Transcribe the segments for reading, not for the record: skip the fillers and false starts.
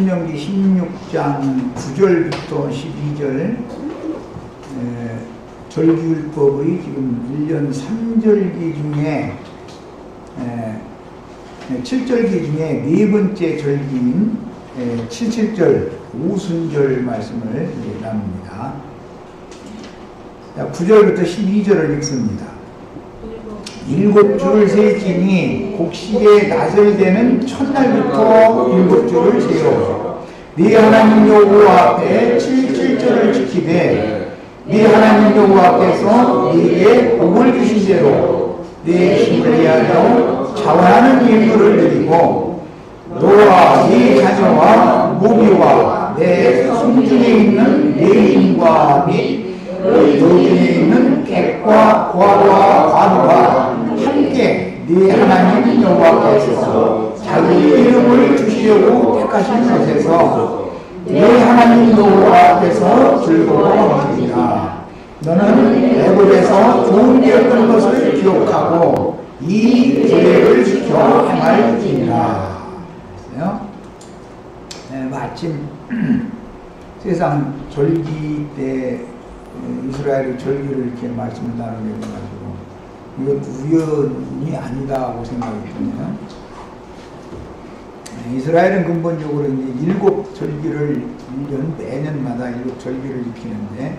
신명기 16장 9절부터 12절 절기율법의 지금 1년 3절기 중에 7절기 중에 네 번째 절기인 77절 오순절 말씀을 나눕니다. 9절부터 12절을 읽습니다. 일곱 주를 셀지니 곡식에 낫을 대는 첫날부터 일곱 주를 세워 네 하나님 여호와 앞에 77절을 지키되 네 하나님 여호와 앞에서 네게 복을 주신 대로 네 힘을 위하여 자원하는 일들을 드리고 너와 네 자녀와 모비와 내 손중에 있는 레인과 및 너중에 있는 객과 고아와 과부가 함께 네 하나님 여호와께서 자기 이름을 주시려고 택하신 것에서 네 하나님 여호와 앞에서 즐거워하리라. 너는 애굽에서 좋은 되었던 것을 기억하고 이 계례를 지켜 행할지니라. 마침 세상 절기 때 이스라엘의 절기를 이렇게 말씀을 나누게 돼가지고 이것도 우연이 아니다고 생각이 드네요. 이스라엘은 근본적으로 이제 일곱 절기를 1년 매년마다 일곱 절기를 지키는데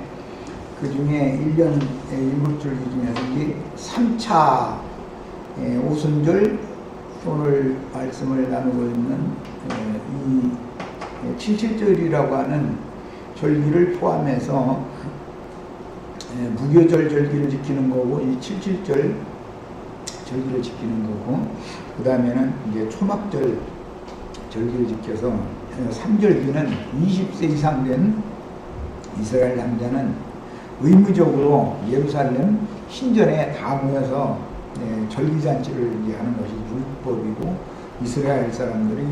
그 중에 1년 일곱 절기 중에서 이제 3차 오순절 오늘 말씀을 나누고 있는 이 77절이라고 하는 절기를 포함해서 무교절 절기를 지키는 거고 이 77절 절기를 지키는 거고 그 다음에는 이제 초막절 절기를 지켜서 3절기는 20세 이상 된 이스라엘 남자는 의무적으로 예루살렘 신전에 다 모여서 절기잔치를 하는 것이 율법이고 이스라엘 사람들이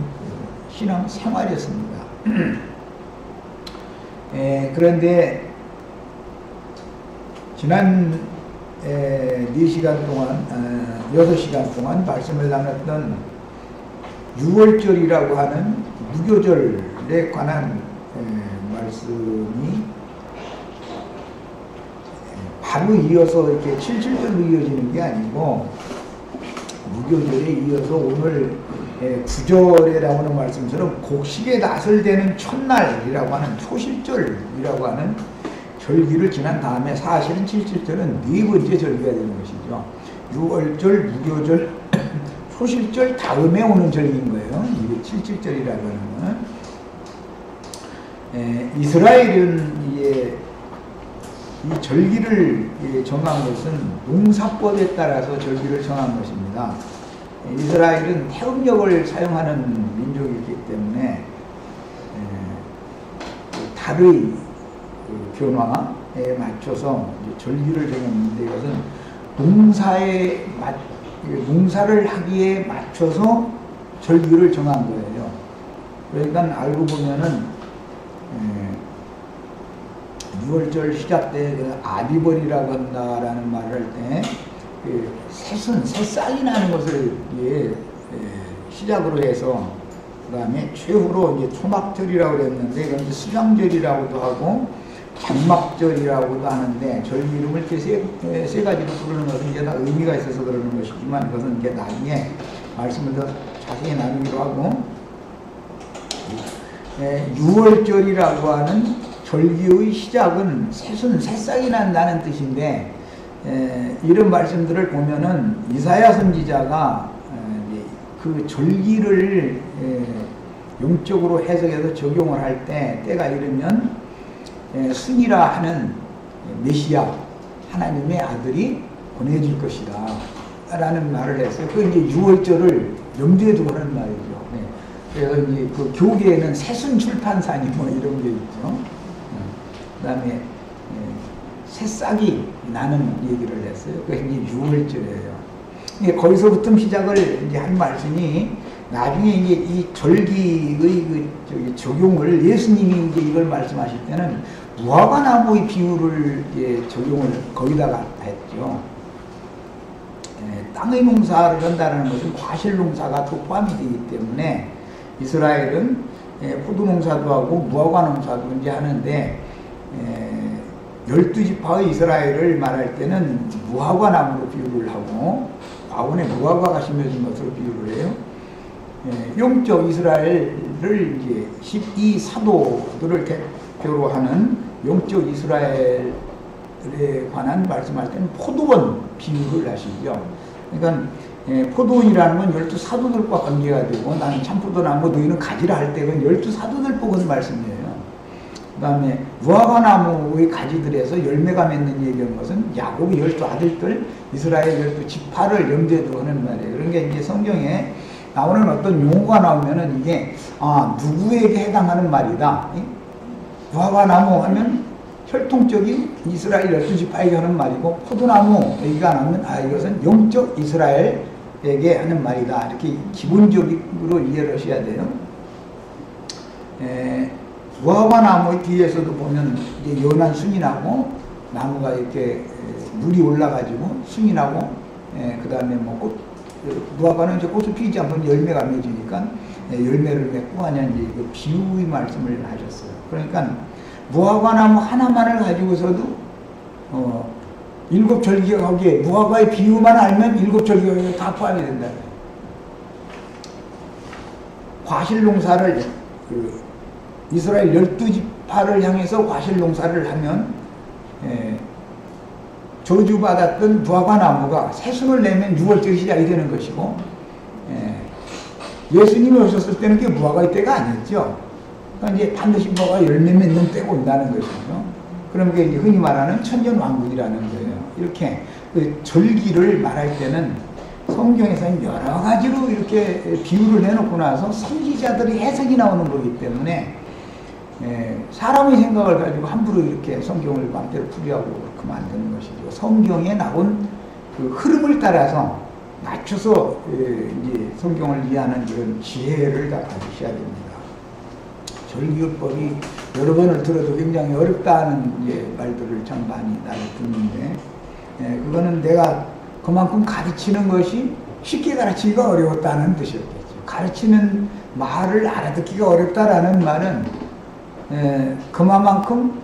신앙 생활이었습니다. 그런데 지난 4시간 동안 6시간 동안 말씀을 나눴던 6월절이라고 하는 무교절에 관한 말씀이 바로 이어서 이렇게 77절로 이어지는 게 아니고 무교절에 이어서 오늘 9절에 나오는 말씀처럼 곡식에 낫을 대는 첫날이라고 하는 초실절이라고 하는 절기를 지난 다음에 사실은 77절은 네 번째 절기가 되는 것이죠. 6월절, 무교절, 초실절 다음에 오는 절기인 거예요. 이게 77절이라고 하는 거는. 이스라엘은 이 절기를 정한 것은 농사법에 따라서 절기를 정한 것입니다. 이스라엘은 태음력을 사용하는 민족이기 때문에 달의 변화에 맞춰서 절기를 정했는데 이것은 농사를 하기에 맞춰서 절기를 정한 거예요. 그러니까 알고 보면은 6월절 시작 때 아비벌이라고 한다라는 말을 할 때 새싹이 나는 것을 시작으로 해서 그 다음에 최후로 이제 초막절이라고 그랬는데 이건 이제 수장절이라고도 하고 장막절이라고도 하는데 절기 이름을 이렇게 세 가지로 부르는 것은 이제 다 의미가 있어서 그러는 것이지만 그것은 이제 나중에 말씀을 더 자세히 나누기로 하고 6월절이라고 하는 절기의 시작은 새싹이 난다는 뜻인데 이런 말씀들을 보면은 이사야 선지자가 그 절기를 영적으로 해석해서 적용을 할 때 때가 이르면 승이라 하는 메시아 하나님의 아들이 보내질 것이다 라는 말을 했어요. 그 이제 6월절을 염두에 두고 하는 말이죠. 그래서 이제 그 교계에는 새순 출판사니 뭐 이런 게 있죠. 그 다음에 새싹이 나는 얘기를 했어요. 그게 이제 6월절이에요. 거기서부터 시작을 이제 한 말씀이 나중에 이제 이 절기의 적용을 예수님이 이제 이걸 말씀하실 때는 무화과 나무의 비유를 이제 적용을 거기다가 했죠. 땅의 농사를 한다는 것은 과실 농사가 또 포함이 되기 때문에 이스라엘은 포도 농사도 하고 무화과 농사도 이제 하는데 12지파의 이스라엘을 말할 때는 무화과 나무로 비유를 하고 과거에 무화과가 심어진 것으로 비유를 해요. 영적 이스라엘을 이제 12사도들을 대표로 하는 영적 이스라엘에 관한 말씀할 때는 포도원 비유를 하시죠. 그러니까 포도원이라는 건 12사도들과 관계가 되고 나는 참포도나무 너희는 가지라 할 때 그건 12사도들 보고는 말씀이에요. 그 다음에 무화과나무의 가지들에서 열매가 맺는 얘기한 것은 야곱의 12아들들 이스라엘 12지파를 염두에 두고 하는 말이에요. 그런 게 이제 성경에 나오는 어떤 용어가 나오면은 이게 누구에게 해당하는 말이다. 무화과나무 하면 혈통적인 이스라엘 12지파에게 하는 말이고 포도나무 얘기가 나오면 이것은 영적 이스라엘에게 하는 말이다. 이렇게 기본적으로 이해를 하셔야 돼요. 무화과나무 뒤에서도 보면 이제 연한 순이 나고 나무가 이렇게 물이 올라가지고 순이 나고 그 다음에 뭐 무화과는 이제 꽃을 피우지 않으면 열매가 맺으니까 열매를 맺고 하냐 이제 비유의 말씀을 하셨어요. 그러니까 무화과나무 하나만을 가지고서도 7절기가 거기에 무화과의 비유만 알면 7절기가 다 포함이 된다. 과실농사를 이스라엘 12지파를 향해서 과실농사를 하면 저주받았던 무화과나무가 새순을 내면 6월절이 시작이 되는 것이고 예수님이 오셨을 때는 그게 무화과의 때가 아니었죠. 그러니까 이제 반드시 무화과 열매 맺는 때가 온다는 것이죠. 그럼 그게 이제 흔히 말하는 천년왕국이라는 거예요. 이렇게 그 절기를 말할 때는 성경에서는 여러 가지로 이렇게 비유를 해놓고 나서 선지자들의 해석이 나오는 거기 때문에 사람의 생각을 가지고 함부로 이렇게 성경을 마음대로 풀이하고 그렇게 만드는 것이죠. 성경에 나온 그 흐름을 따라서 맞춰서 이제 성경을 이해하는 그런 지혜를 다 가지셔야 됩니다. 절기요법이 여러 번을 들어도 굉장히 어렵다는 말들을 참 많이 나를 듣는데 그거는 내가 그만큼 가르치는 것이 쉽게 가르치기가 어려웠다는 뜻이었겠죠. 가르치는 말을 알아듣기가 어렵다라는 말은 그만큼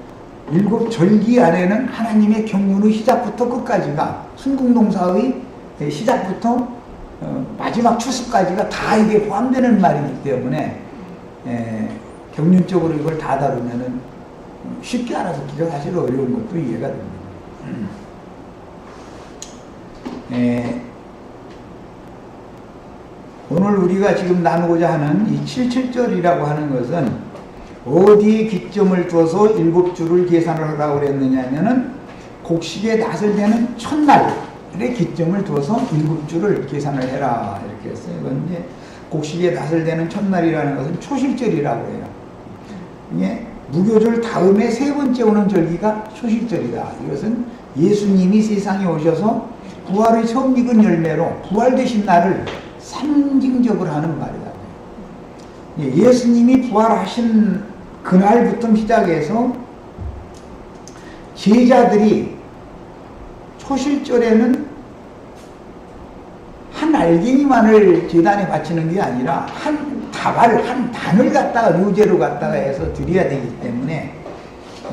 7절기 안에는 하나님의 경륜의 시작부터 끝까지가 순국농사의 시작부터 마지막 추수까지가 다 이게 포함되는 말이기 때문에 경륜적으로 이걸 다 다루면은 쉽게 알아듣기가 사실 어려운 것도 이해가 됩니다. 오늘 우리가 지금 나누고자 하는 이 77절이라고 하는 것은 어디에 기점을 두어서 7주를 계산을 하라고 그랬느냐 하면은 곡식에 낫을 대는 첫날에 기점을 두어서 7주를 계산을 해라 이렇게 했어요. 이건 이제 곡식에 낫을 대는 첫날이라는 것은 초실절이라고 해요. 이게 무교절 다음에 세 번째 오는 절기가 초실절이다. 이것은 예수님이 세상에 오셔서 부활의 처음 익은 열매로 부활되신 날을 상징적으로 하는 말이다. 예수님이 부활하신 그날부터 시작해서 제자들이 초실절에는 한 알갱이만을 제단에 바치는 게 아니라 한 다발, 한 단을 갖다가 유제로 갖다가 해서 드려야 되기 때문에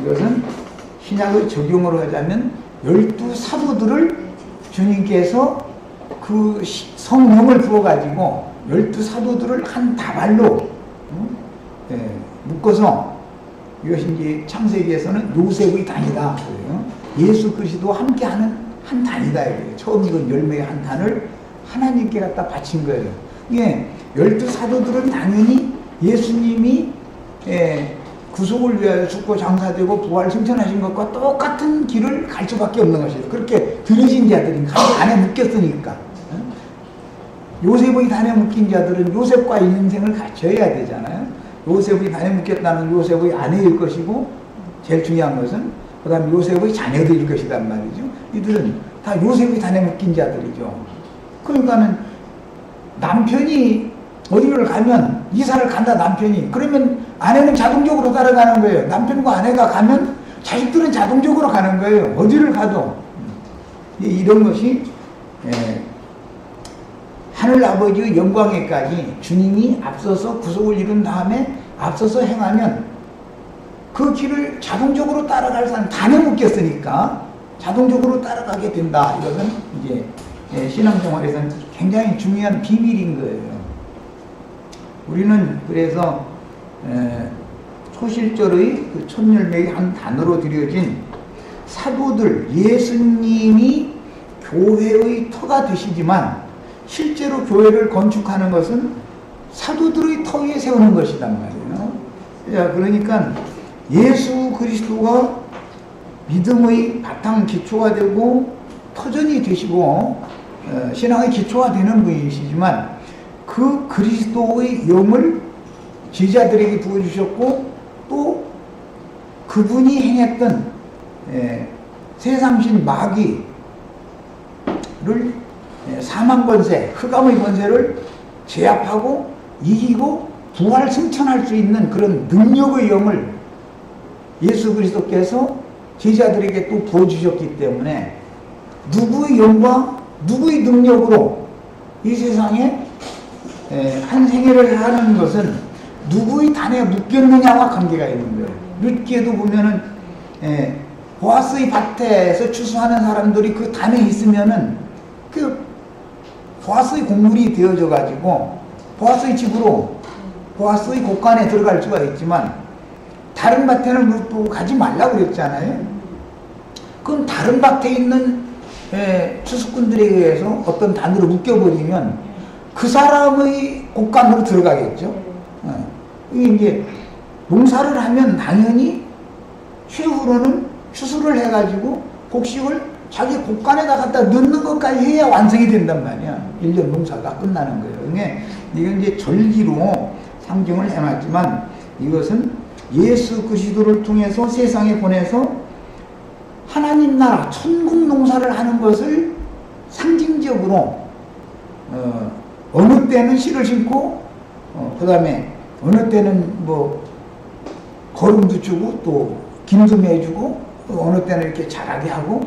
이것은 신약의 적용으로 하자면 12사도들을 주님께서 그 성령을 부어가지고 12사도들을 한 다발로 묶어서 이것이 이제 창세기에서는 요셉의 단이다. 그래요. 예수 그리스도와 함께하는 한 단이다. 이거예요. 처음 익은 열매의 한 단을 하나님께 갖다 바친 거예요. 이게 12사도들은 당연히 예수님이 구속을 위하여 죽고 장사되고 부활 승천하신 것과 똑같은 길을 갈 수밖에 없는 것이에요. 그렇게 들으신 자들이 한 단에 묶였으니까. 요셉의 단에 묶인 자들은 요셉과 인생을 갖춰야 되잖아요. 요셉의 단에 묶였다는 요셉의 아내일 것이고 제일 중요한 것은 그 다음에 요셉의 자녀들일 것이란 말이죠. 이들은 다 요셉의 단에 묶인 자들이죠. 그러니까는 남편이 어디를 가면 이사를 간다 남편이 그러면 아내는 자동적으로 따라가는 거예요. 남편과 아내가 가면 자식들은 자동적으로 가는 거예요. 어디를 가도. 이런 것이 하늘 아버지의 영광에까지 주님이 앞서서 구속을 이룬 다음에 앞서서 행하면 그 길을 자동적으로 따라갈 사람 단에 묶였으니까 자동적으로 따라가게 된다. 이것은 이제 신앙생활에서는 굉장히 중요한 비밀인 거예요. 우리는 그래서 초실절의 그 첫열매의 한 단어로 드려진 사도들, 예수님이 교회의 터가 되시지만 실제로 교회를 건축하는 것은 사도들의 터 위에 세우는 것이란 말이에요. 자, 그러니까 예수 그리스도가 믿음의 바탕 기초가 되고 터전이 되시고 신앙의 기초가 되는 분이시지만 그 그리스도의 영을 제자들에게 부어주셨고 또 그분이 행했던 세상신 마귀를 사망 권세, 흑암의 권세를 제압하고 이기고 부활 승천할 수 있는 그런 능력의 영을 예수 그리스도께서 제자들에게 또 부어주셨기 때문에 누구의 영과 누구의 능력으로 이 세상에 한 생애를 하는 것은 누구의 단에 묶였느냐와 관계가 있는 거예요. 룻기에도 보면은 보아스의 밭에서 추수하는 사람들이 그 단에 있으면은 그 보아스의 곡물이 되어져 가지고 보아스의 집으로 보아스의 곳간에 들어갈 수가 있지만 다른 밭에는 룻 가지 말라고 그랬잖아요. 그럼 다른 밭에 있는 추수꾼들에 의해서 어떤 단으로 묶여버리면 그 사람의 곳간으로 들어가겠죠. 이게 이제 농사를 하면 당연히 최후로는 추수를 해가지고 곡식을 자기 곳간에다 갖다 넣는 것까지 해야 완성이 된단 말이야. 1년 농사가 끝나는 거예요. 이건 이제 절기로 상징을 해놨지만 이것은 예수 그리스도를 통해서 세상에 보내서 하나님 나라 천국 농사를 하는 것을 상징적으로 어느 때는 씨를 심고 그 다음에 어느 때는 뭐 거름도 주고 또 김도 매주고 어느 때는 이렇게 자라게 하고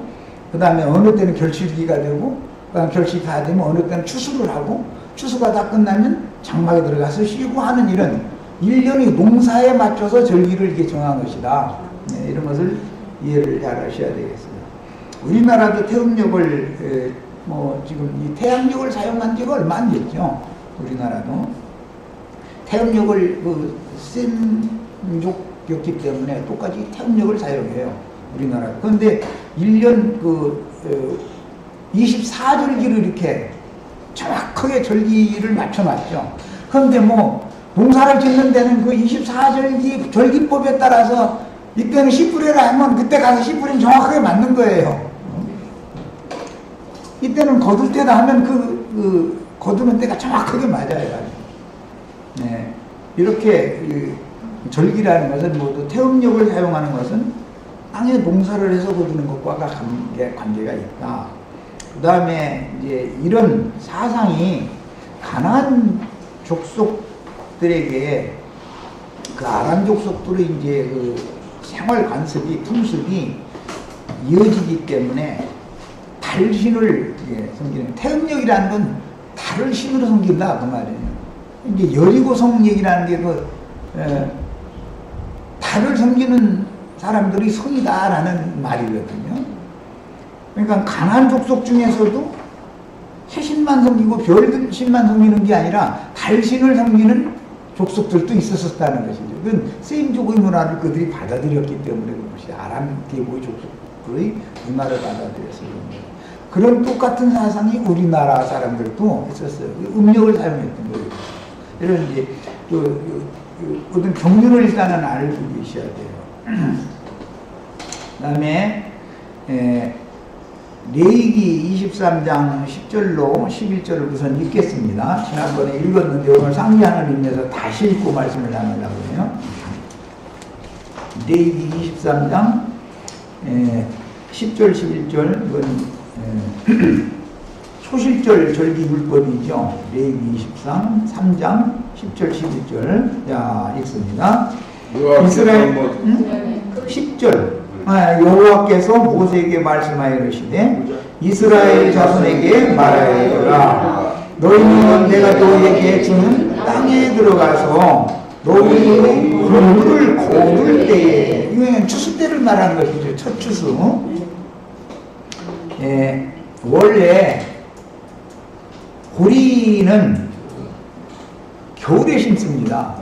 그 다음에 어느 때는 결실기가 되고 그 다음에 결실이 다 되면 어느 때는 추수를 하고 추수가 다 끝나면 장막에 들어가서 쉬고 하는 이런 일련의 농사에 맞춰서 절기를 이렇게 정한 것이다. 이런 것을 이해를 잘 하셔야 되겠어요. 우리나라도 태음력을 지금 이 태양력을 사용한 지가 얼마 안 됐죠. 우리나라도 태음력을 센 민족이었기 때문에 똑같이 태음력을 사용해요. 우리나라. 그런데 1년 24절기를 이렇게 정확하게 절기를 맞춰놨죠. 그런데 농사를 짓는 데는 그 24절기 절기법에 따라서 이때는 씨 뿌려라 하면 그때 가서 씨 뿌리면 정확하게 맞는 거예요. 이때는 거둘 때다 하면 거두는 때가 정확하게 맞아요. 네. 이렇게 절기라는 것은 모두 태음력을 사용하는 것은 땅에 농사를 해서 거두는 것과 관계가 있다. 그 다음에 이제 이런 사상이 가나안 족속들에게 그 아람 족속들의 이제 생활 관습이 풍습이 이어지기 때문에 달신을 섬기는 태음력이라는 건 달을 신으로 섬긴다 그 말이에요. 이제 여리고성 얘기라는 게 달을 섬기는 사람들이 성이다라는 말이거든요. 그러니까 가나안 족속 중에서도 해신만 섬기고 별신만 섬기는 게 아니라 달신을 섬기는 족속들도 있었다는 것이죠. 그건 세임족의 문화를 그들이 받아들였기 때문에 그것이 아람 계보의 족속들의 문화를 받아들였어요. 그런 똑같은 사상이 우리나라 사람들도 있었어요. 음력을 사용했던 거예요. 이런 이제 어떤 경륜을 일단은 알고 계셔야 돼요. 그 다음에 레위기 23장 10절로 11절을 우선 읽겠습니다. 지난번에 읽었는데 오늘 상기하는 의미에서 다시 읽고 말씀을 나누려고 해요. 레위기 23장 10절 11절 이건 초실절 절기 율법이죠. 레위기 23장 10절 11절 자 읽습니다. 이스라엘 10절 여호와께서 모세에게 말씀하여 이르시되 이스라엘 자손에게 말하여라 너희는 내가 너희에게 주는 땅에 들어가서 너희의 공물을 거둘 때에, 이거는 추수 때를 말하는 것이죠. 첫 추수. 예, 원래 보리는 겨울에 심습니다.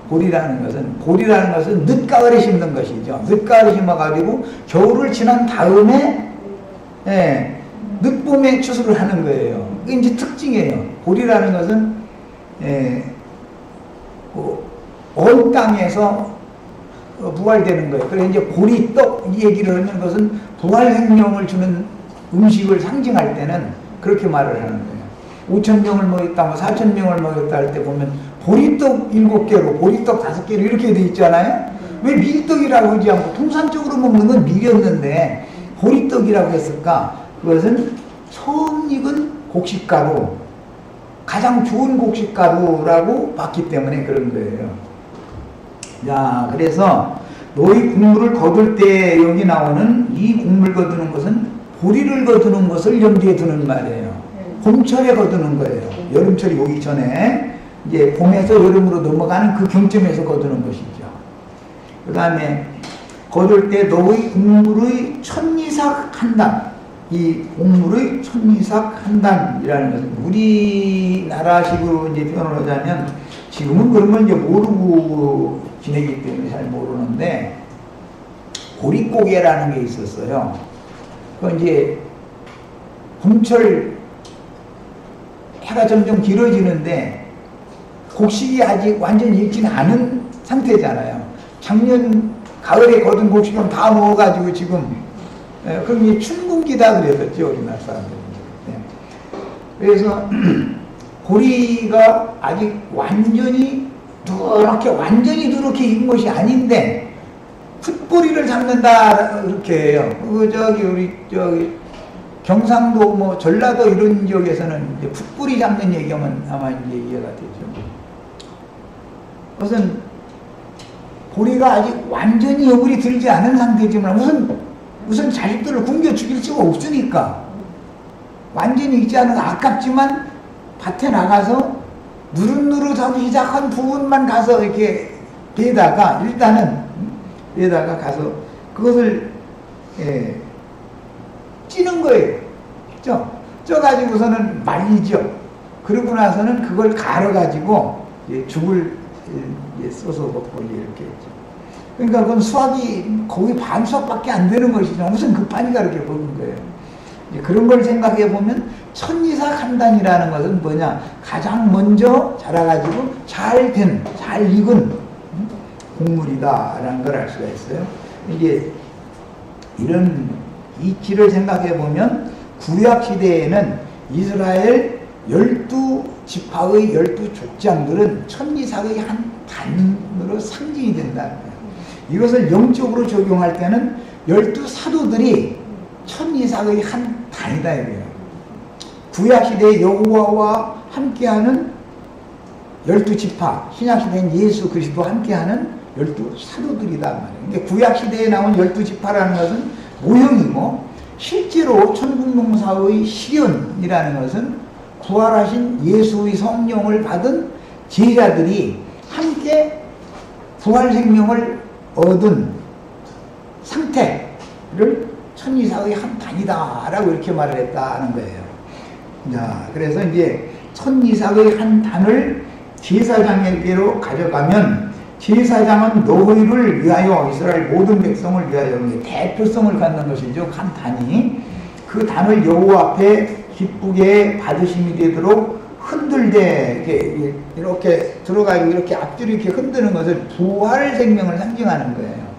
보리라는 것은 늦가을에 심는 것이죠. 늦가을에 심어가지고 겨울을 지난 다음에 예, 늦봄에 추수를 하는 거예요. 그게 이제 특징이에요. 보리라는 것은 언 땅에서 부활되는 거예요. 그래서 이제 보리떡 이 얘기를 하는 것은 부활 생명을 주는 음식을 상징할 때는 그렇게 말을 하는 거예요. 5,000명을 먹였다, 뭐 4,000명을 먹였다 할 때 보면 보리떡 7개로, 보리떡 5개로 이렇게 돼 있잖아요. 왜 밀떡이라고 하지 않고, 통상적으로 먹는 건 밀이었는데 보리떡이라고 했을까? 그것은 처음 익은 곡식가루, 가장 좋은 곡식가루라고 봤기 때문에 그런 거예요. 자, 그래서 너희 곡물을 거둘 때 여기 나오는 이 곡물 거두는 것은 보리를 거두는 것을 염두에 두는 말이에요. 봄철에 거두는 거예요. 여름철이 오기 전에 이제 봄에서 여름으로 넘어가는 그 경점에서 거두는 것이죠. 그 다음에 거둘 때 너희 곡물의 천이삭 한 단, 이 곡물의 천이삭 한 단이라는 것은 우리나라식으로 이제 표현을 하자면, 지금은 그런 걸 이제 모르고 지내기 때문에 잘 모르는데, 보릿고개라는 게 있었어요. 그 이제 봄철 해가 점점 길어지는데 곡식이 아직 완전히 익지는 않은 상태잖아요. 작년 가을에 거둔 곡식은 다 먹어가지고 지금, 그럼 이게 춘분기다 그랬었죠, 우리나라 사람들이. 그래서 보리가 아직 완전히 누렇게 익은 것이 아닌데 풋보리를 잡는다 이렇게 해요. 우리 경상도 뭐 전라도 이런 지역에서는 이제 풋보리 잡는 얘기하면 아마 이제 이해가 되죠. 우선 보리가 아직 완전히 여물이 들지 않은 상태지만 우선 자식들을 굶겨 죽일 수가 없으니까 완전히 익지 않은 아깝지만 밭에 나가서 누릇누릇하기 시작한 부분만 가서 이렇게 배에다가 가서 그것을 찌는 거예요. 그죠? 쪄가지고서는 말리죠. 그러고 나서는 그걸 갈아가지고 죽을 써서 먹고 이렇게 했죠. 그러니까 그건 수확이 거의 반 수확밖에 안 되는 것이죠. 무슨 급하니까 그렇게 먹은 거예요. 그런 걸 생각해 보면 천이삭 한 단이라는 것은 뭐냐? 가장 먼저 자라가지고 잘 익은 곡물이다라는 걸 알 수가 있어요. 이게 이런 이치를 생각해 보면 구약 시대에는 이스라엘 12지파의 12족장들은 천이삭의 한 단으로 상징이 된다는 거예요. 이것을 영적으로 적용할 때는 12사도들이 천이삭의 한 단이다 이거예요. 구약 시대의 여호와와 함께하는 12지파, 신약 시대인 예수 그리스도와 함께하는 12사도들이다 말이에요. 그러니까 구약 시대에 나온 12지파라는 것은 모형이고, 실제로 천국농사의 실현이라는 것은 부활하신 예수의 성령을 받은 제자들이 함께 부활 생명을 얻은 상태를 천이삭의 한 단이다라고 이렇게 말을 했다는 거예요. 자, 그래서 이제 천이삭의 한 단을 제사장에게로 가져가면 제사장은 너희를 위하여, 이스라엘 모든 백성을 위하여 대표성을 갖는 것이죠. 한 단이. 그 단을 여호와 앞에 기쁘게 받으심이 되도록 흔들되 이렇게 들어가고 이렇게 앞뒤로 이렇게 흔드는 것을 부활 생명을 상징하는 거예요.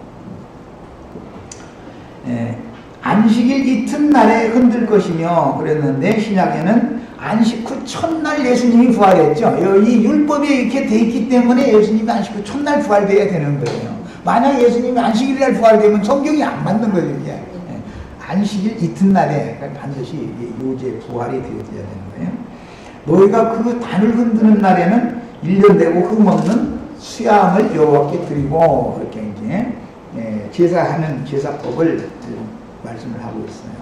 안식일 이튿날에 흔들 것이며 그랬는데, 신약에는 안식 후 첫날 예수님이 부활했죠. 이 율법에 이렇게 돼 있기 때문에 예수님이 안식 후 첫날 부활돼야 되는 거예요. 만약 예수님이 안식일날 부활되면 성경이 안 맞는 거예요. 이게. 안식일 이튿날에 반드시 요제 부활이 되어야 되는 거예요. 너희가 그 단을 흔드는 날에는 1년 되고 흠없는 수양을 여호와께 드리고, 이렇게 이제 제사하는 제사법을 말씀을 하고 있어요.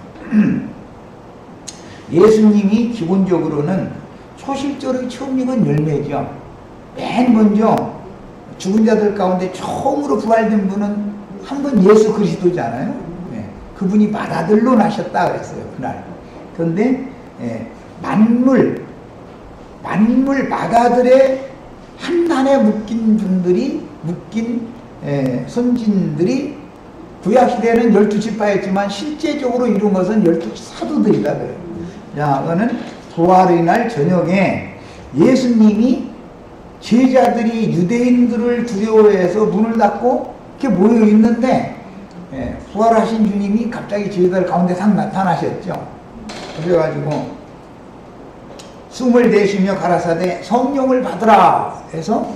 예수님이 기본적으로는 초실절의 처음 익은 열매죠. 맨 먼저 죽은 자들 가운데 처음으로 부활된 분은 한 분 예수 그리스도잖아요. 예, 그분이 맏아들로 나셨다 그랬어요, 그날. 그런데 만물 맏아들의 한단에 묶인 분들이, 선진들이 구약시대에는 12지파였지만 실제적으로 이룬 것은 12사도들이다 그래요. 자, 그거는 부활의 날 저녁에 예수님이 제자들이 유대인들을 두려워해서 문을 닫고 이렇게 모여 있는데, 부활하신 주님이 갑자기 제자들 가운데 상 나타나셨죠. 그래가지고 숨을 내쉬며 가라사대 성령을 받으라 해서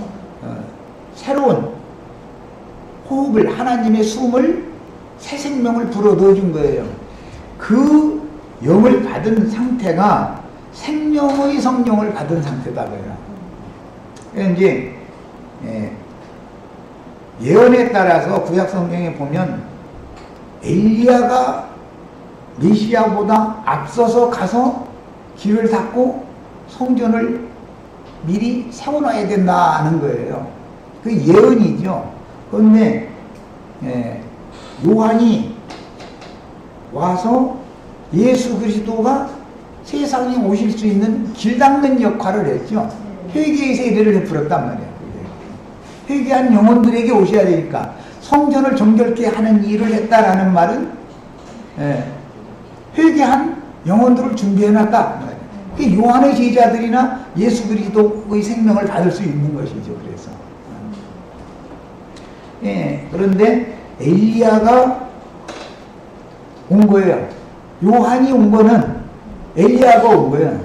새로운 호흡을, 하나님의 숨을, 새 생명을 불어 넣어준 거예요. 그 영을 받은 상태가 생명의 성령을 받은 상태다 그래요. 그러니까 이제 예언에 따라서 구약 성경에 보면 엘리야가 메시아보다 앞서서 가서 길을 닦고 성전을 미리 세워놔야 된다는 거예요. 그 예언이죠. 그런데 요한이 와서 예수 그리스도가 세상에 오실 수 있는 길 닦는 역할을 했죠. 회개의 세례를 베풀었단 말이에요. 회개한 영혼들에게 오셔야 되니까 성전을 정결케 하는 일을 했다라는 말은 회개한 영혼들을 준비해놨다. 그 요한의 제자들이나 예수 그리스도의 생명을 받을 수 있는 것이죠. 그래서 그런데 엘리야가 온 거예요. 요한이 온 거는 엘리야가 온 거예요.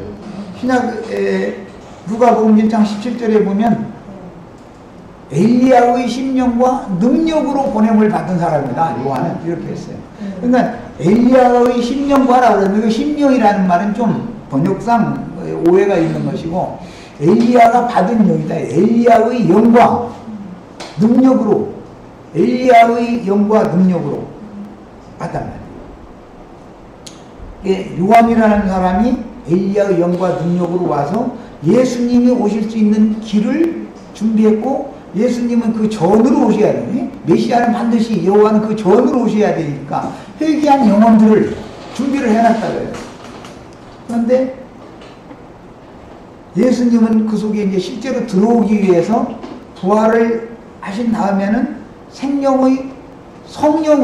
신약 누가복음 1장 17절에 보면 엘리야의 심령과 능력으로 보냄을 받은 사람이다. 요한은 이렇게 했어요. 그러니까 엘리야의 심령과라고 그러는데 그 심령이라는 말은 좀 번역상 오해가 있는 것이고, 엘리야가 받은 영이다. 엘리야의 영과 능력으로, 엘리야의 영과 능력으로 받단 말이에요. 요한이라는 사람이 엘리야의 영과 능력으로 와서 예수님이 오실 수 있는 길을 준비했고, 예수님은 그 전으로 오셔야 되네. 메시아는 반드시 여호와는 그 전으로 오셔야 되니까 회개한 영혼들을 준비를 해놨다 그래요. 그런데 예수님은 그 속에 이제 실제로 들어오기 위해서 부활을 하신 다음에는 생명의 성령이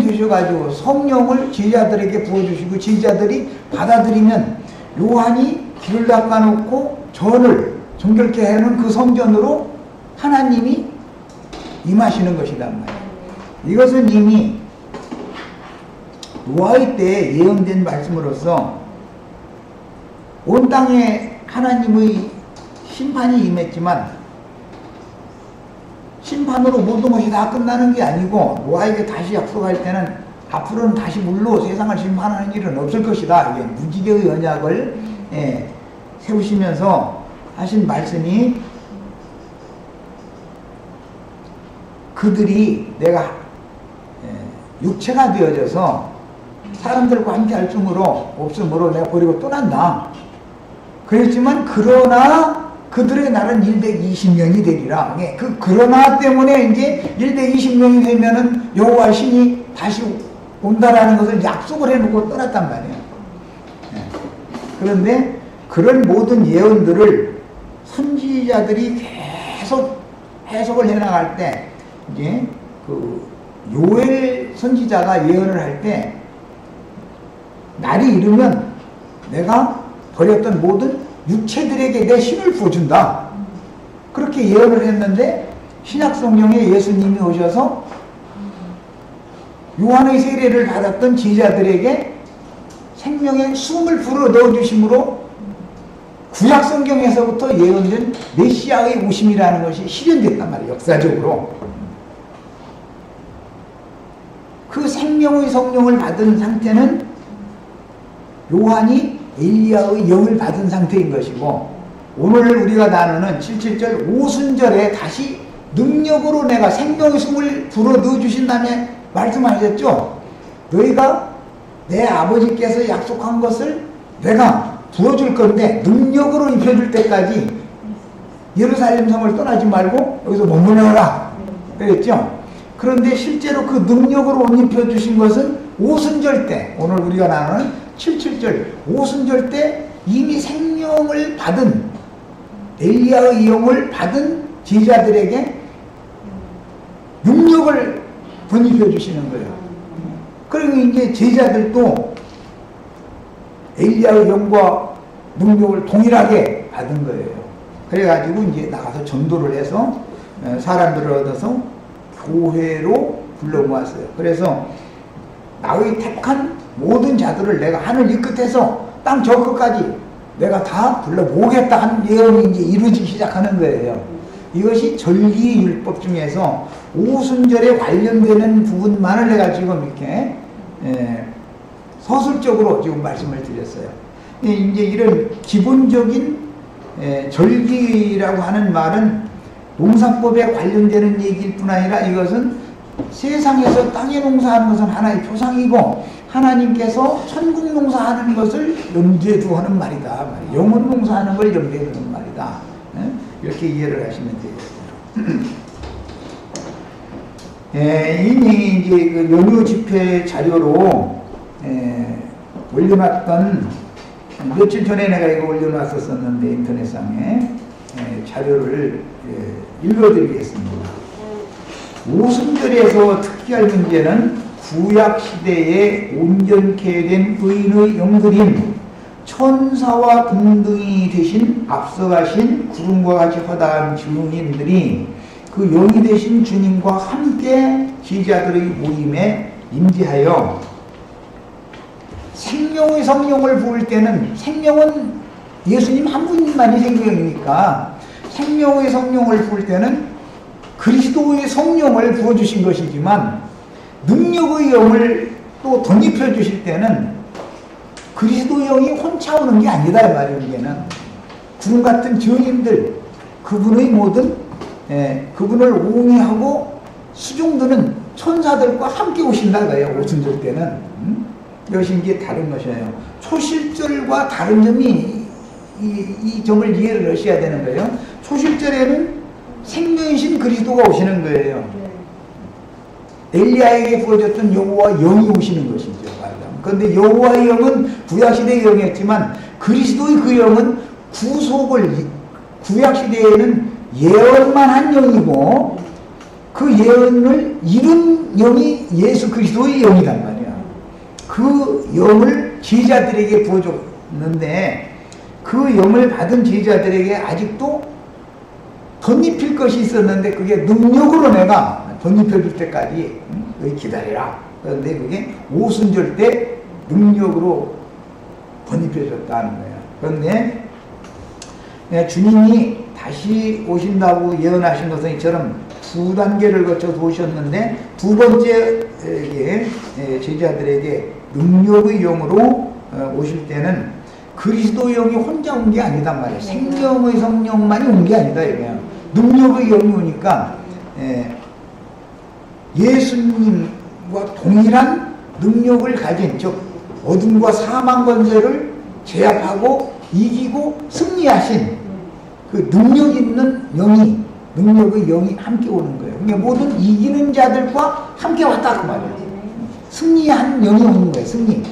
되셔가지고 성령을 제자들에게 부어주시고, 제자들이 받아들이면 요한이 길을 닦아놓고 전을 정결케 해놓은 그 성전으로 하나님이 임하시는 것이란 말이에요. 이것은 이미 노아의 때에 예언된 말씀으로서 온 땅에 하나님의 심판이 임했지만 심판으로 모든 것이 다 끝나는 게 아니고, 노아에게 다시 약속할 때는 앞으로는 다시 물로 세상을 심판하는 일은 없을 것이다. 이게 무지개의 언약을 세우시면서 하신 말씀이, 그들이 내가 육체가 되어져서 사람들과 함께 할 중으로 없으므로 내가 버리고 떠난다. 그랬지만 그러나 그들의 날은 120년이 되리라. 그러나 때문에 이제 120년이 되면은 여호와 신이 다시 온다라는 것을 약속을 해놓고 떠났단 말이에요. 그런데 그런 모든 예언들을 선지자들이 계속 해석을 해나갈 때, 이제 그 요엘 선지자가 예언을 할 때, 날이 이르면 내가 버렸던 모든 육체들에게 내 힘을 부어준다. 그렇게 예언을 했는데, 신약 성경에 예수님이 오셔서 요한의 세례를 받았던 제자들에게 생명의 숨을 불어 넣어주심으로 구약 성경에서부터 예언된 메시아의 오심이라는 것이 실현됐단 말이에요. 역사적으로. 그 생명의 성령을 받은 상태는 요한이 엘리야의 영을 받은 상태인 것이고, 오늘 우리가 나누는 77절 오순절에 다시 능력으로 내가 생명의 숨을 불어 넣어주신 다음에 말씀하셨죠. 너희가 내 아버지께서 약속한 것을 내가 부어줄 건데 능력으로 입혀줄 때까지 예루살렘 성을 떠나지 말고 여기서 머무르라 그랬죠. 그런데 실제로 그 능력으로 옷 입혀주신 것은 오순절 때, 오늘 우리가 나누는 77절 오순절 때 이미 생명을 받은 엘리야의 영을 받은 제자들에게 능력을 번입혀 주시는 거예요. 그리고 이제 제자들도 엘리야의 영과 능력을 동일하게 받은 거예요. 그래가지고 이제 나가서 전도를 해서 사람들을 얻어서 교회로 불러 모았어요. 그래서 나의 택한 모든 자들을 내가 하늘 이 끝에서 땅 저 끝까지 내가 다 불러 모으겠다 하는 예언이 이제 이루어지기 시작하는 거예요. 이것이 절기율법 중에서 오순절에 관련되는 부분만을 내가 지금 이렇게 서술적으로 지금 말씀을 드렸어요. 이제 이런 기본적인 절기라고 하는 말은 농사법에 관련되는 얘기일 뿐 아니라 이것은 세상에서 땅에 농사하는 것은 하나의 표상이고 하나님께서 천국 농사하는 것을 염두에 두고 하는 말이다. 영혼 농사하는 걸 염두에 두는 말이다. 이렇게 이해를 하시면 되겠어요. 이미 이제 그 연휴 집회 자료로 올려놨던 며칠 전에 내가 이거 올려놨었는데 인터넷상에 자료를 읽어드리겠습니다. 오순절에서 특기할 문제는 구약시대에 온전케 된 의인의 영들인 천사와 등등이 되신 앞서가신 구름과 같이 허다한 증인들이 그 영이 되신 주님과 함께 제자들의 모임에 임재하여 생명의 성령을 부을 때는 생명은 예수님 한 분만이 생명이니까 생명의 성령을 부을 때는 그리스도의 성령을 부어주신 것이지만 능력의 영을 또 덧입혀 주실 때는 그리스도의 영이 혼자 오는 게 아니다 이 말이에요. 이게는 구름 같은 증인들 그분의 모든 그분을 옹이하고 수종드는 천사들과 함께 오신다 거예요. 오순절 때는 이것이 이제 다른 것이에요. 초실절과 다른 점이 이 점을 이해를 하셔야 되는 거예요. 초실절에는 생명이신 그리스도가 오시는 거예요. 엘리야에게 부어졌던 여호와 영이 오시는 것이죠. 그런데 여호와의 영은 구약시대의 영이었지만 그리스도의 그 영은 구속을 구약시대에는 예언만 한 영이고 그 예언을 이룬 영이 예수 그리스도의 영이란 말이야. 그 영을 제자들에게 부어줬는데 그 영을 받은 제자들에게 아직도 덧입힐 것이 있었는데 그게 능력으로 내가 덧입혀줄 때까지 기다리라. 그런데 그게 오순절 때 능력으로 덧입혀졌다는 거예요. 그런데 주님이 다시 오신다고 예언하신 것은 이처럼 두 단계를 거쳐서 오셨는데 두 번째 제자들에게 능력의 영으로 오실 때는 그리스도의 영이 혼자 온 게 아니단 말이에요. 생명의 성령만이 온 게 아니다 이거야. 능력의 영이 오니까 예수님과 동일한 능력을 가진 즉 어둠과 사망 권세를 제압하고 이기고 승리하신 그 능력 있는 영이 능력의 영이 함께 오는 거예요. 그러니까 모든 이기는 자들과 함께 왔다 그 말이에요. 승리한 영이 오는 거예요. 승리.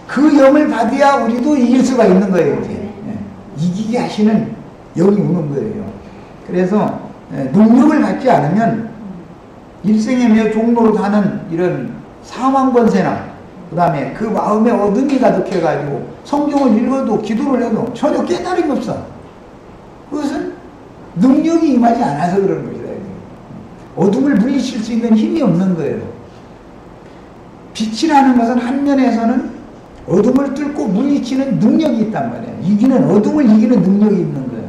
그 영을 받아야 우리도 이길 수가 있는 거예요. 이제 이기게 하시는 영이 오는 거예요. 그래서 능력을 받지 않으면 일생에 몇 종로로 가는 이런 사망 권세나 그 다음에 그 마음에 어둠이 가득해가지고 성경을 읽어도 기도를 해도 전혀 깨달음이 없어. 그것은 능력이 임하지 않아서 그런 것이다. 어둠을 물리칠 수 있는 힘이 없는 거예요. 빛이라는 것은 한 면에서는 어둠을 뚫고 물리치는 능력이 있단 말이에요. 어둠을 이기는 능력이 있는 거예요.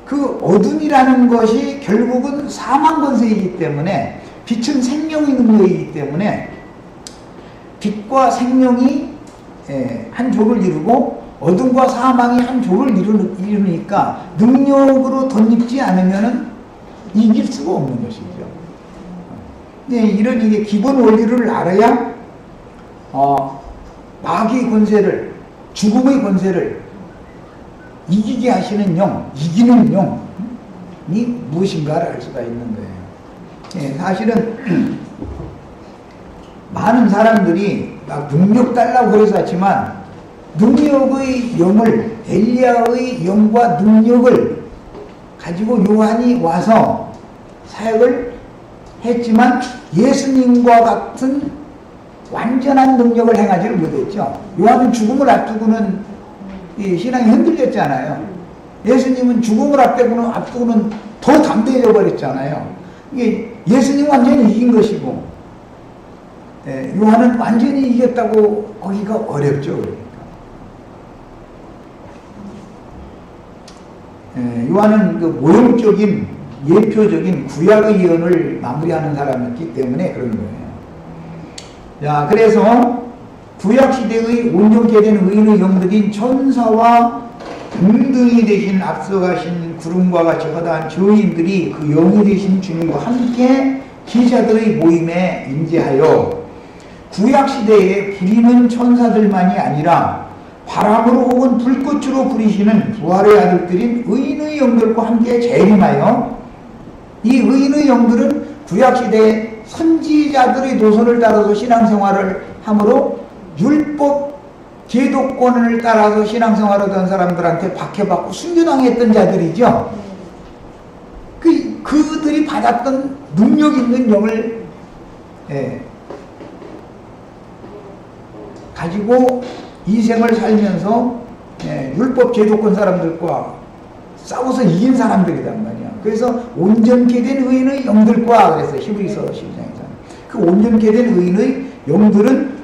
그 어둠이라는 것이 결국은 사망 권세이기 때문에 빛은 생명의 능력이기 때문에 빛과 생명이 한 조를 이루고 어둠과 사망이 한 조를 이루니까 능력으로 덧입지 않으면 이길 수가 없는 것이죠. 이런 이게 기본 원리를 알아야 마귀의 권세를 죽음의 권세를 이기게 하시는 영, 이기는 영 무엇인가를 알 수가 있는 거예요. 예, 사실은 많은 사람들이 막 능력 달라고 그래서 하지만 능력의 영을, 엘리야의 영과 능력을 가지고 요한이 와서 사역을 했지만 예수님과 같은 완전한 능력을 행하지를 못했죠. 요한은 죽음을 앞두고는 이 신앙이 흔들렸잖아요. 예수님은 죽음을 앞두고는 더 담대해져 버렸잖아요. 이게 예수님 완전히 이긴 것이고, 예, 요한은 완전히 이겼다고 거기가 어렵죠. 그러니까. 예, 요한은 그 모형적인 예표적인 구약의 예언을 마무리하는 사람이었기 때문에 그런 거예요. 자, 그래서 구약시대의 온전케 된 의인의 영들인 천사와 등등이 되신 앞서가신 구름과 같이 허다한 죄인들이 그 영이 되신 주님과 함께 기자들의 모임에 임재하여 구약시대에 부리는 천사들만이 아니라 바람으로 혹은 불꽃으로 부리시는 부활의 아들들인 의인의 영들과 함께 재림하여, 이 의인의 영들은 구약시대에 선지자들의 노선을 따라서 신앙생활을 함으로 율법 제도권을 따라서 신앙생활을 하던 사람들한테 박해받고 순교당했던 자들이죠. 그들이 받았던 능력 있는 영을 가지고 이 생을 살면서 율법 제도권 사람들과 싸워서 이긴 사람들이란 말이야. 그래서 온전케 된 의인의 영들과 그래서 히브리서 12장에서 그 온전케 된 의인의 영들은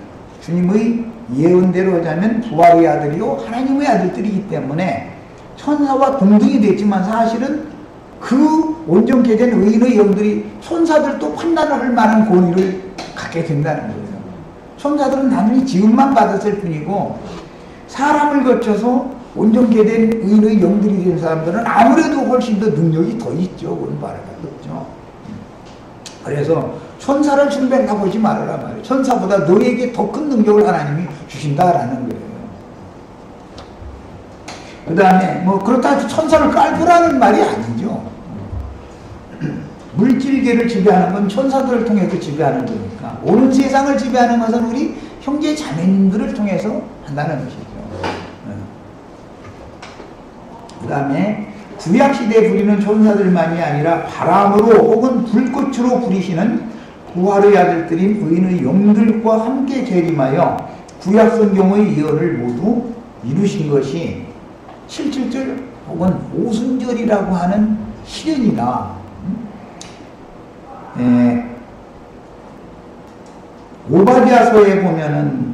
주님의 예언대로 하자면 부활의 아들이요 하나님의 아들들이기 때문에 천사와 동등이 됐지만 사실은 그 온전케 된 의인의 영들이 천사들도 판단을 할 만한 권위를 갖게 된다는 거예요. 천사들은 단순히 지음만 받았을 뿐이고 사람을 거쳐서 온전케 된 의인의 영들이 된 사람들은 아무래도 훨씬 더 능력이 더 있죠. 그런 말을 하죠. 그래서 천사를 숭배하고 보지 말아라 말이에요. 천사보다 너에게 더 큰 능력을 하나님이 주신다라는 거예요. 그 다음에 뭐 그렇다고 해서 천사를 깔보라는 말이 아니죠. 물질계를 지배하는 건 천사들을 통해서 지배하는 거니까 오는 세상을 지배하는 것은 우리 형제 자매님들을 통해서 한다는 것이죠. 그 다음에 구약시대에 부리는 천사들만이 아니라 바람으로 혹은 불꽃으로 부리시는 부활의 아들들인 의인의 영들과 함께 재림하여 구약성경의 예언을 모두 이루신 것이 7.7절 혹은 오순절이라고 하는 시련이다. 오바댜서에 보면은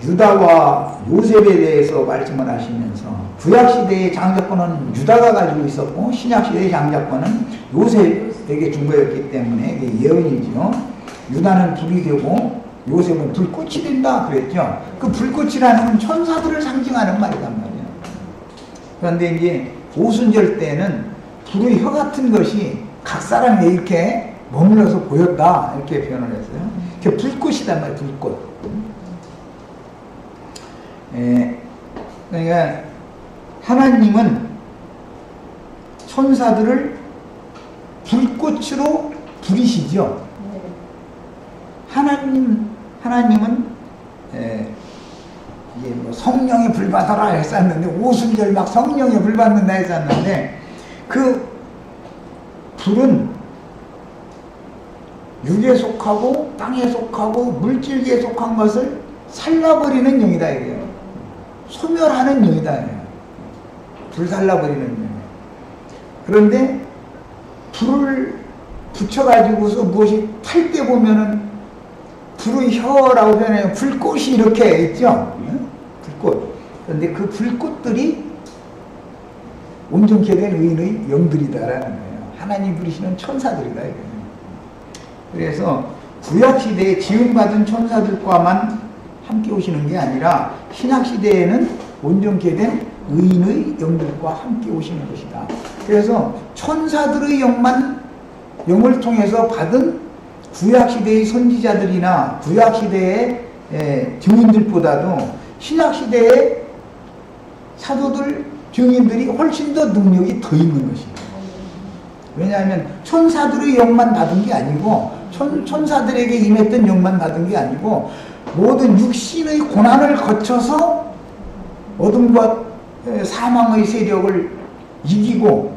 유다와 요셉에 대해서 말씀을 하시면서 구약시대의 장자권은 유다가 가지고 있었고 신약시대의 장자권은 요셉에게 준 거였기 때문에 이게 예언이죠. 유다는 불이 되고 요셉은 불꽃이 된다 그랬죠. 그 불꽃이라는 건 천사들을 상징하는 말이란 말이에요. 그런데 이제 오순절 때는 불의 혀 같은 것이 각 사람에 이렇게 머물러서 보였다 이렇게 표현을 했어요. 그게 불꽃이단 말이에요. 불꽃. 그러니까 하나님은 천사들을 불꽃으로 부리시죠. 하나님은 이게 뭐 성령에 불 받아라 했었는데 오순절 막 성령에 불 받는다 했었는데 그 불은 육에 속하고 땅에 속하고 물질계에 속한 것을 살라버리는 영이다 이거예요. 소멸하는 영이다. 불살라버리는 영. 그런데 불을 붙여가지고서 무엇이 탈 때 보면은 불의 혀라고 표현해요. 불꽃이 이렇게 있죠. 불꽃. 그런데 그 불꽃들이 온전케 된 의인의 영들이다라는 거예요. 하나님 부리시는 천사들이다 이거예요. 그래서 구약시대에 지음받은 천사들과만 함께 오시는 게 아니라 신약시대에는 온전케 된 의인의 영들과 함께 오시는 것이다. 그래서 천사들의 영을 통해서 받은 구약시대의 선지자들이나 구약시대의 증인들보다도 신약시대의 사도들, 증인들이 훨씬 더 능력이 더 있는 것입니다. 왜냐하면 천사들의 영만 받은 게 아니고 천사들에게 임했던 영만 받은 게 아니고 모든 육신의 고난을 거쳐서 어둠과 사망의 세력을 이기고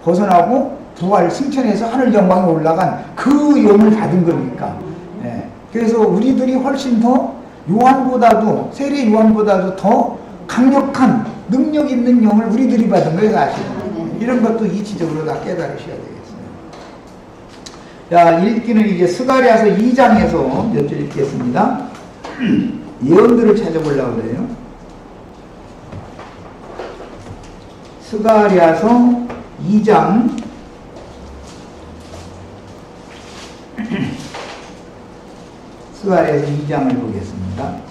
벗어나고 부활 승천해서 하늘 영광에 올라간 그 영을 받은 거니까. 예. 그래서 우리들이 훨씬 더 요한보다도 세례 요한보다도 더 강력한 능력 있는 영을 우리들이 받은 거예요, 사실은. 이런 것도 이치적으로 다 깨달으셔야 되겠어요. 자, 읽기는 이제 스가랴서 2장에서 몇 절 읽겠습니다. 예언들을 찾아보려고 그래요. 스가랴서 2장 스가랴서 2장을 보겠습니다.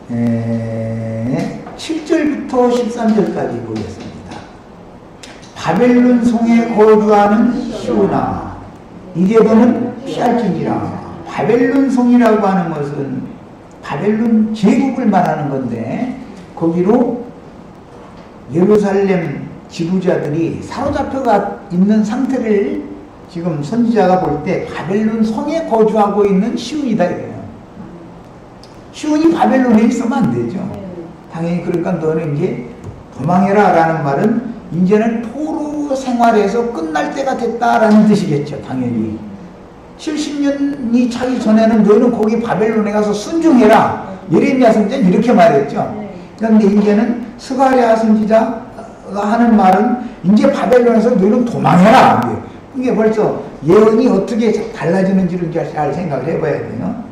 자, 7절부터 13절까지 보겠습니다. 바벨론 성에 거주하는 시온아, 이제 너는 피할지니라. 바벨론 성이라고 하는 것은 바벨론 제국을 말하는 건데, 거기로 예루살렘 지도자들이 사로잡혀가 있는 상태를 지금 선지자가 볼 때 바벨론 성에 거주하고 있는 시온이다 이래요. 시온이 바벨론에 있으면 안 되죠. 당연히. 그러니까 너는 이제 도망해라 라는 말은 이제는 포로 생활에서 끝날 때가 됐다라는 뜻이겠죠. 당연히 70년이 차기 전에는 너는 거기 바벨론에 가서 순종해라, 예레미야 선지자는 이렇게 말했죠. 그런데 이제는 스가랴 선지자가 하는 말은 이제 바벨론에서 너는 도망해라. 이게 벌써 예언이 어떻게 달라지는지를 잘 생각을 해봐야 돼요.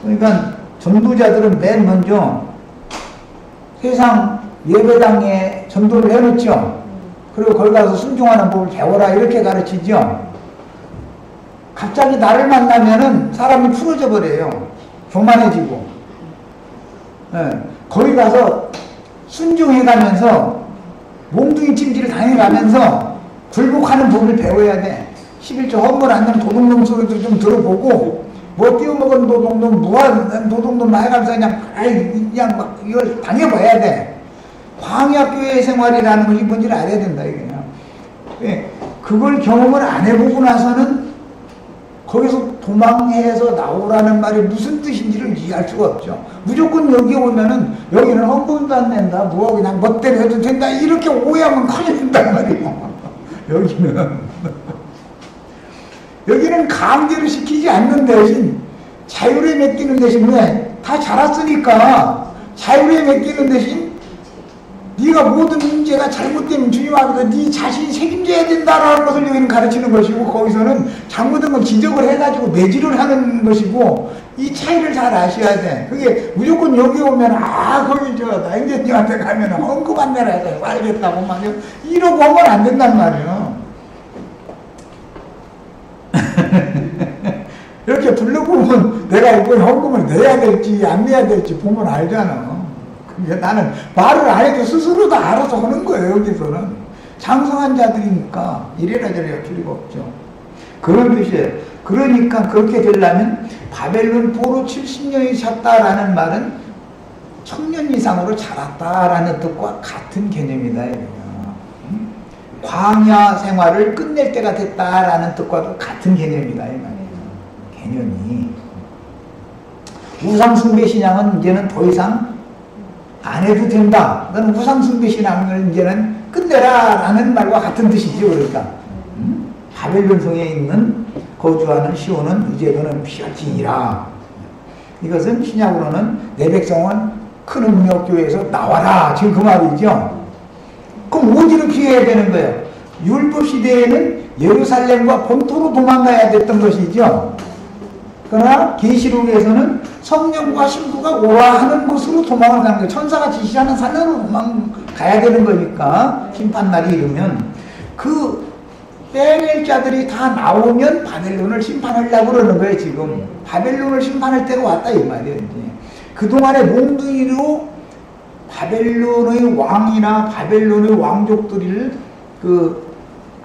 그러니까 전도자들은 맨 먼저 세상 예배당에 전도를 해놓죠. 그리고 거기 가서 순종하는 법을 배워라 이렇게 가르치죠. 갑자기 나를 만나면은 사람이 풀어져 버려요. 교만해지고. 네. 거기 가서 순종해가면서 몽둥이 찜질을 당해가면서 굴복하는 법을 배워야 돼. 11조 헌물 안 되는 도둑놈 소리도 좀 들어보고, 뭐 띄워먹은 도둑놈, 무한 도둑놈 해가면서 그냥 막 이걸 당해봐야 돼. 광야교회 생활이라는 것이 뭔지를 알아야 된다, 이게. 예, 그걸 경험을 안 해보고 나서는 거기서 도망해서 나오라는 말이 무슨 뜻인지를 이해할 수가 없죠. 무조건 여기 오면은 여기는 헌금도 안 낸다, 뭐 그냥 멋대로 해도 된다, 이렇게 오해하면 큰일 난단 말이에요. 여기는 강제로 시키지 않는 대신 자유를 맡기는 대신, 왜? 다 자랐으니까 자유를 맡기는 대신 네가 모든 문제가 잘못되면 주님 앞에서 네 자신이 책임져야 된다라는 것을 여기는 가르치는 것이고, 거기서는 잘못된 걸 지적을 해가지고 매질을 하는 것이고, 이 차이를 잘 아셔야 돼. 그게 무조건 여기 오면 거기 나 행제님한테 가면 헌금 안 내라 해서 알겠다고 말이야. 이러고 하면 안 된단 말이에요. 이렇게 둘러보면 내가 이걸 헌금을 내야 될지 안 내야 될지 보면 알잖아. 나는 말을 안 해도 스스로 다 알아서 하는 거예요. 여기서는 장성한 자들이니까 이래라 저래라 필요가 없죠. 그런 뜻이에요. 그러니까 그렇게 되려면 바벨론 포로 70년이 셨다라는 말은 1000년 이상으로 자랐다라는 뜻과 같은 개념이다. 광야 생활을 끝낼 때가 됐다라는 뜻과도 같은 개념이다. 개념이. 우상숭배 신앙은 이제는 더 이상 안 해도 된다. 너는 우상숭배 신앙을 이제는 끝내라 라는 말과 같은 뜻이죠. 그러니까 바벨론 성에 있는 거주하는 시온은 이제 너는 피할지니라. 이것은 신약으로는 내 백성은 큰 음력교회에서 나와라, 지금 그 말이죠. 그럼 어디로 피해야 되는 거예요? 율법 시대에는 예루살렘과 본토로 도망가야 됐던 것이죠. 그러나 계시록에서는 성령과 신부가 오라 하는 곳으로 도망을 가는 거예요. 천사가 지시하는 산으로 도망가야 되는 거니까, 심판날이 이르면. 그 빼낼 자들이 다 나오면 바벨론을 심판하려고 그러는 거예요. 지금 바벨론을 심판할 때가 왔다 이 말이에요. 이제 그동안에 몽둥이로 바벨론의 왕이나 바벨론의 왕족들을 그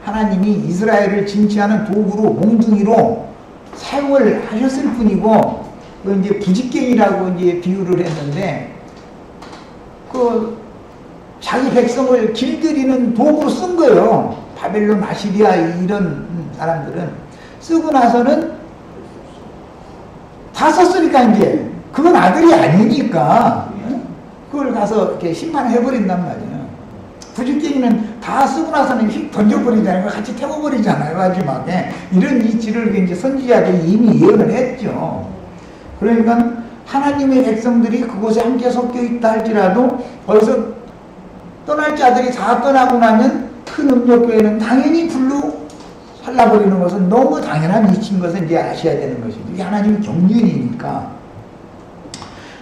하나님이 이스라엘을 진치하는 도구로 몽둥이로 사용을 하셨을 뿐이고 그 이제 부직갱이라고 이제 비유를 했는데 그 자기 백성을 길들이는 도구로 쓴 거예요. 바벨론, 아시리아 이런 사람들은 쓰고 나서는 다 썼으니까 이제 그건 아들이 아니니까 그걸 가서 이렇게 심판해버린단 말이에요. 부직갱이는 다 쓰고 나서는 휙 던져버리잖아요. 같이 태워버리잖아요. 마지막에. 이런 이치를 이제 선지자들이 이미 예언을 했죠. 그러니까 하나님의 백성들이 그곳에 함께 섞여 있다 할지라도 거기서 떠날 자들이 다 떠나고 나면 큰 음력교회는 당연히 불로 살라버리는 것은 너무 당연한 이치인 것을 이제 아셔야 되는 것이죠. 이게 하나님의 경륜이니까.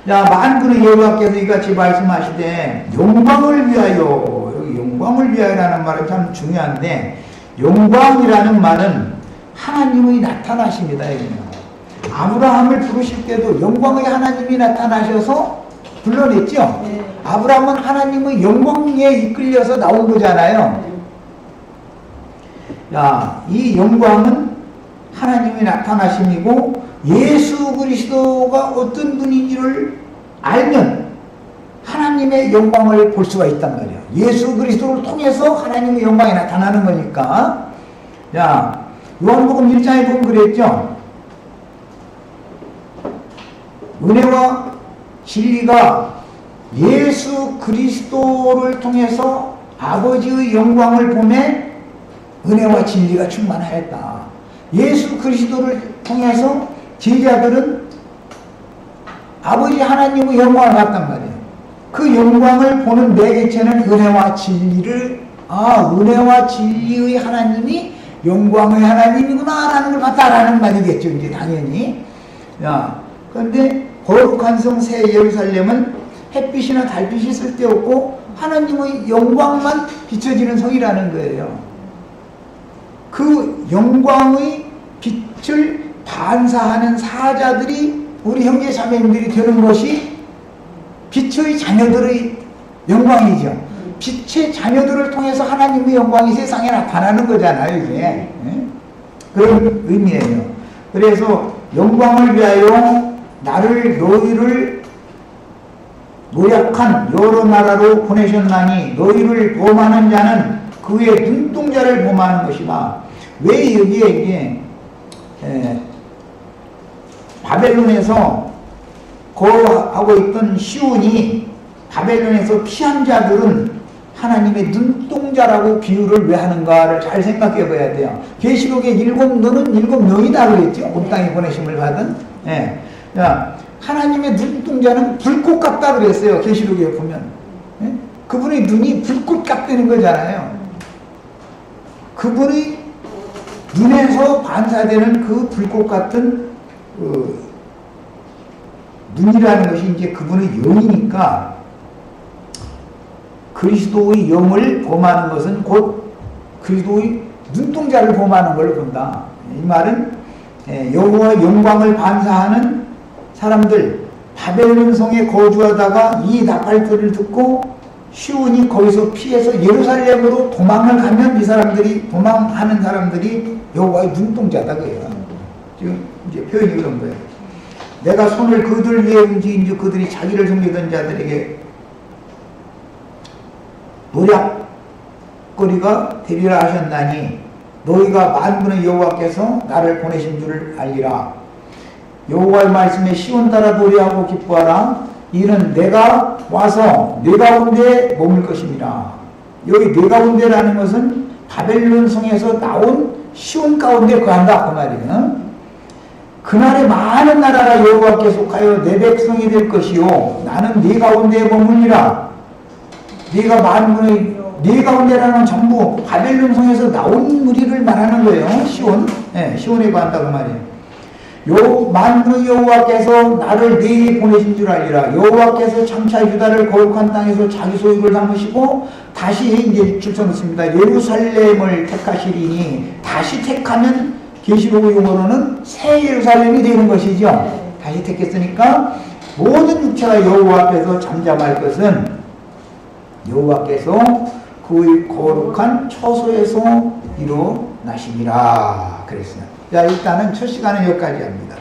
자, 만군의 여호와께서 이같이 말씀하시되 영광을 위하여, 여기 영광을 위하여라는 말은 참 중요한데 영광이라는 말은 하나님의 나타나심이다. 아브라함을 부르실 때도 영광의 하나님이 나타나셔서 불러냈죠. 네. 아브라함은 하나님의 영광에 이끌려서 나온 거잖아요. 자, 이 영광은 하나님이 나타나심이고 예수 그리스도가 어떤 분인지를 알면 하나님의 영광을 볼 수가 있단 말이에요. 예수 그리스도를 통해서 하나님의 영광이 나타나는 거니까. 자, 요한복음 1장에 보면 그랬죠. 은혜와 진리가 예수 그리스도를 통해서 아버지의 영광을 보매 은혜와 진리가 충만하였다. 예수 그리스도를 통해서 제자들은 아버지 하나님의 영광을 봤단 말이에요. 그 영광을 보는 매개체는 은혜와 진리를, 은혜와 진리의 하나님이 영광의 하나님이구나 라는 걸 봤다라는 말이겠죠. 이제 당연히. 야, 그런데 거룩한 성 새 예루살렘은 햇빛이나 달빛이 쓸데없고 하나님의 영광만 비춰지는 성이라는 거예요. 그 영광의 빛을 반사하는 사자들이 우리 형제 자매님들이 되는 것이 빛의 자녀들의 영광이죠. 빛의 자녀들을 통해서 하나님의 영광이 세상에 나타나는 거잖아요, 이게. 그런 의미예요. 그래서 영광을 위하여 너희를 노력한 여러 나라로 보내셨나니 너희를 범하는 자는 그의 눈동자를 범하는 것이다. 왜 여기에 이게 바벨론에서 거하고 있던 시온이 바벨론에서 피한 자들은 하나님의 눈동자라고 비유를 왜 하는가를 잘 생각해 봐야 돼요. 계시록에 7너는 7명이다 그랬죠. 온 땅에 보내심을 받은. 자, 하나님의 눈동자는 불꽃 같다 그랬어요. 계시록에 보면. 그분의 눈이 불꽃 같다는 거잖아요. 그분의 눈에서 반사되는 그 불꽃 같은 눈이라는 것이 이제 그분의 영이니까 그리스도의 영을 범하는 것은 곧 그리스도의 눈동자를 범하는 걸 본다. 이 말은 여호와의 영광을 반사하는 사람들, 바벨론 성에 거주하다가 이 나팔소리를 듣고 시온이 거기서 피해서 예루살렘으로 도망을 가면 이 사람들이, 도망하는 사람들이 여호와의 눈동자다 그래요. 지금 이제 표현이 그런 거예요. 내가 손을 그들 위에 움직인 그들이 자기를 섬기던 자들에게 노략거리가 되리라 하셨나니 너희가 만군의 여호와께서 나를 보내신 줄을 알리라. 여호와의 말씀에 시온 따라 노래하고 기뻐하라. 이는 내가 와서 네 가운데 머물 것입니다. 여기 네 가운데라는 것은 바벨론 성에서 나온 시온 가운데 거한다 그 말이에요. 그날에 많은 나라가 여호와께 속하여 내 백성이 될 것이요 나는 네 가운데에 머물리라. 네가 만군의 네 가운데라는 전부 바벨론 성에서 나온 무리를 말하는 거예요. 시온, 시온에 거한다 그 말이에요. 만군의 여호와께서 나를 네에 보내신 줄 알리라. 여호와께서 장차 유다를 거룩한 땅에서 자기 소유를 삼으시고 다시 이제 줄쳐놓습니다. 예루살렘을 택하시리니, 다시 택하면 계시록 용어로는 새 예루살렘이 되는 것이죠. 다시 택했으니까 모든 육체가 여호와 앞에서 잠잠할 것은 여호와께서 그의 거룩한 처소에서 일어나시니라 그랬어요. 자, 일단은 첫 시간은 여기까지 합니다.